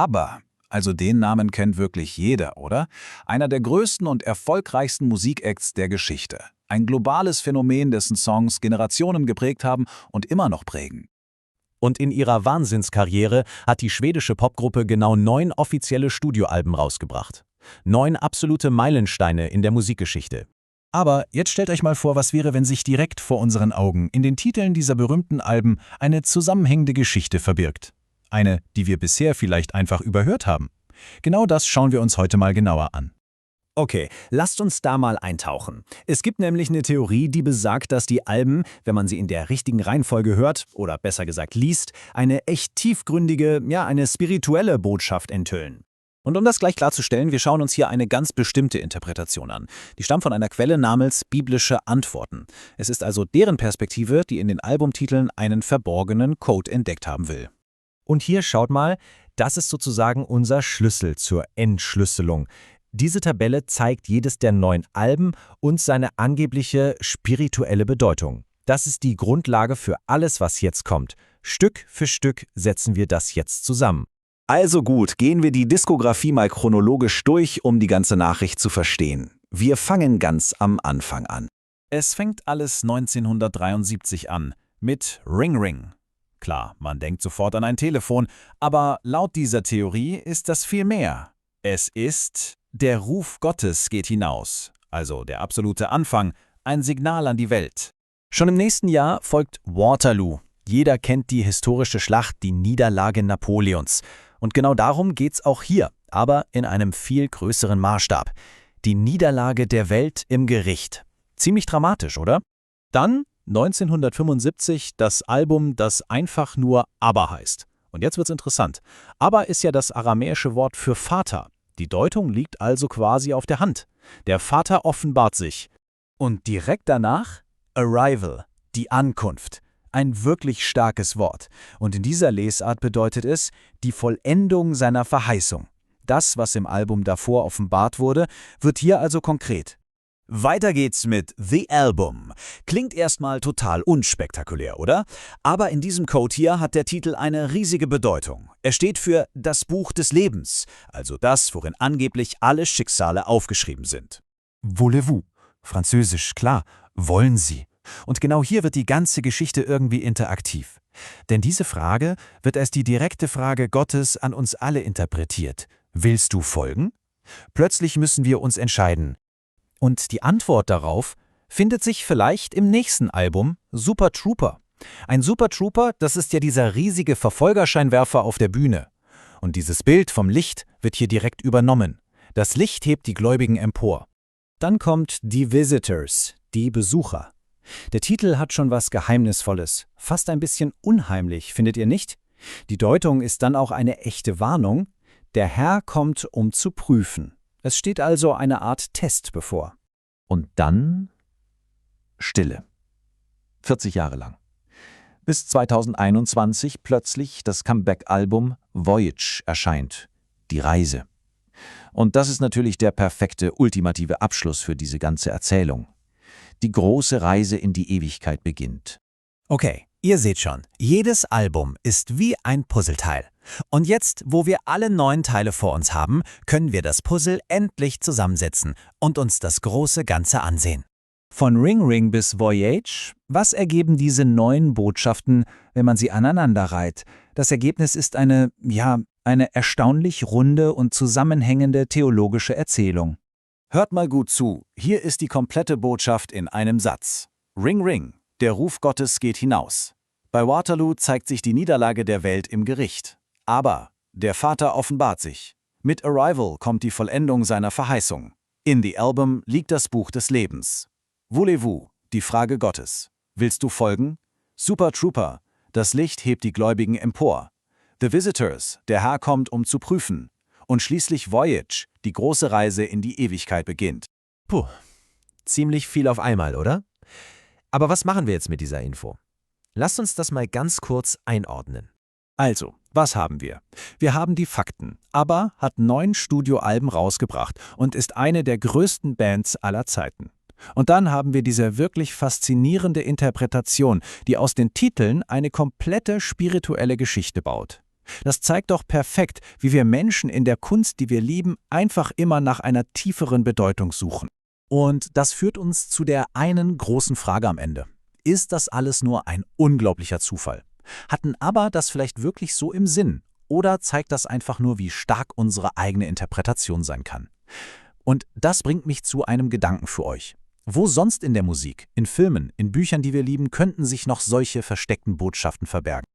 ABBA, also den Namen kennt wirklich jeder, oder? Einer der größten und erfolgreichsten Musikacts der Geschichte. Ein globales Phänomen, dessen Songs Generationen geprägt haben und immer noch prägen. Und in ihrer Wahnsinnskarriere hat die schwedische Popgruppe genau 9 offizielle Studioalben rausgebracht. 9 absolute Meilensteine in der Musikgeschichte. Aber jetzt stellt euch mal vor, was wäre, wenn sich direkt vor unseren Augen in den Titeln dieser berühmten Alben eine zusammenhängende Geschichte verbirgt. Eine, die wir bisher vielleicht einfach überhört haben. Genau das schauen wir uns heute mal genauer an. Okay, lasst uns da mal eintauchen. Es gibt nämlich eine Theorie, die besagt, dass die Alben, wenn man sie in der richtigen Reihenfolge hört, oder besser gesagt liest, eine echt tiefgründige, eine spirituelle Botschaft enthüllen. Und um das gleich klarzustellen, wir schauen uns hier eine ganz bestimmte Interpretation an. Die stammt von einer Quelle namens Biblische Antworten. Es ist also deren Perspektive, die in den Albumtiteln einen verborgenen Code entdeckt haben will. Und hier schaut mal, das ist sozusagen unser Schlüssel zur Entschlüsselung. Diese Tabelle zeigt jedes der 9 Alben und seine angebliche spirituelle Bedeutung. Das ist die Grundlage für alles, was jetzt kommt. Stück für Stück setzen wir das jetzt zusammen. Also gut, gehen wir die Diskografie mal chronologisch durch, um die ganze Nachricht zu verstehen. Wir fangen ganz am Anfang an. Es fängt alles 1973 an, mit Ring Ring. Klar, man denkt sofort an ein Telefon, aber laut dieser Theorie ist das viel mehr. Es ist: Der Ruf Gottes geht hinaus, also der absolute Anfang, ein Signal an die Welt. Schon im nächsten Jahr folgt Waterloo. Jeder kennt die historische Schlacht, die Niederlage Napoleons. Und genau darum geht's auch hier, aber in einem viel größeren Maßstab. Die Niederlage der Welt im Gericht. Ziemlich dramatisch, oder? Dann 1975 das Album, das einfach nur ABBA heißt. Und jetzt wird's interessant. ABBA ist ja das aramäische Wort für Vater. Die Deutung liegt also quasi auf der Hand. Der Vater offenbart sich. Und direkt danach Arrival, die Ankunft. Ein wirklich starkes Wort. Und in dieser Lesart bedeutet es die Vollendung seiner Verheißung. Das, was im Album davor offenbart wurde, wird hier also konkret. Weiter geht's mit The Album. Klingt erstmal total unspektakulär, oder? Aber in diesem Code hier hat der Titel eine riesige Bedeutung. Er steht für das Buch des Lebens, also das, worin angeblich alle Schicksale aufgeschrieben sind. Voulez-vous? Französisch, klar. Wollen Sie? Und genau hier wird die ganze Geschichte irgendwie interaktiv. Denn diese Frage wird als die direkte Frage Gottes an uns alle interpretiert. Willst du folgen? Plötzlich müssen wir uns entscheiden. Und die Antwort darauf findet sich vielleicht im nächsten Album, Super Trooper. Ein Super Trooper, das ist ja dieser riesige Verfolgerscheinwerfer auf der Bühne. Und dieses Bild vom Licht wird hier direkt übernommen. Das Licht hebt die Gläubigen empor. Dann kommt die Visitors, die Besucher. Der Titel hat schon was Geheimnisvolles, fast ein bisschen unheimlich, findet ihr nicht? Die Deutung ist dann auch eine echte Warnung. Der Herr kommt, um zu prüfen. Es steht also eine Art Test bevor. Und dann Stille. 40 Jahre lang. Bis 2021 plötzlich das Comeback-Album Voyage erscheint. Die Reise. Und das ist natürlich der perfekte, ultimative Abschluss für diese ganze Erzählung. Die große Reise in die Ewigkeit beginnt. Okay, ihr seht schon, jedes Album ist wie ein Puzzleteil. Und jetzt, wo wir alle 9 Teile vor uns haben, können wir das Puzzle endlich zusammensetzen und uns das große Ganze ansehen. Von Ring Ring bis Voyage, was ergeben diese 9 Botschaften, wenn man sie aneinander reiht? Das Ergebnis ist eine erstaunlich runde und zusammenhängende theologische Erzählung. Hört mal gut zu, hier ist die komplette Botschaft in einem Satz. Ring Ring, der Ruf Gottes geht hinaus. Bei Waterloo zeigt sich die Niederlage der Welt im Gericht. Aber der Vater offenbart sich. Mit Arrival kommt die Vollendung seiner Verheißung. In The Album liegt das Buch des Lebens. Voulez-vous, die Frage Gottes. Willst du folgen? Super Trooper, das Licht hebt die Gläubigen empor. The Visitors, der Herr kommt, um zu prüfen. Und schließlich Voyage, die große Reise in die Ewigkeit beginnt. Puh, ziemlich viel auf einmal, oder? Aber was machen wir jetzt mit dieser Info? Lasst uns das mal ganz kurz einordnen. Also, was haben wir? Wir haben die Fakten. ABBA hat 9 Studioalben rausgebracht und ist eine der größten Bands aller Zeiten. Und dann haben wir diese wirklich faszinierende Interpretation, die aus den Titeln eine komplette spirituelle Geschichte baut. Das zeigt doch perfekt, wie wir Menschen in der Kunst, die wir lieben, einfach immer nach einer tieferen Bedeutung suchen. Und das führt uns zu der einen großen Frage am Ende. Ist das alles nur ein unglaublicher Zufall? Hatten Abba das vielleicht wirklich so im Sinn? Oder zeigt das einfach nur, wie stark unsere eigene Interpretation sein kann? Und das bringt mich zu einem Gedanken für euch. Wo sonst in der Musik, in Filmen, in Büchern, die wir lieben, könnten sich noch solche versteckten Botschaften verbergen?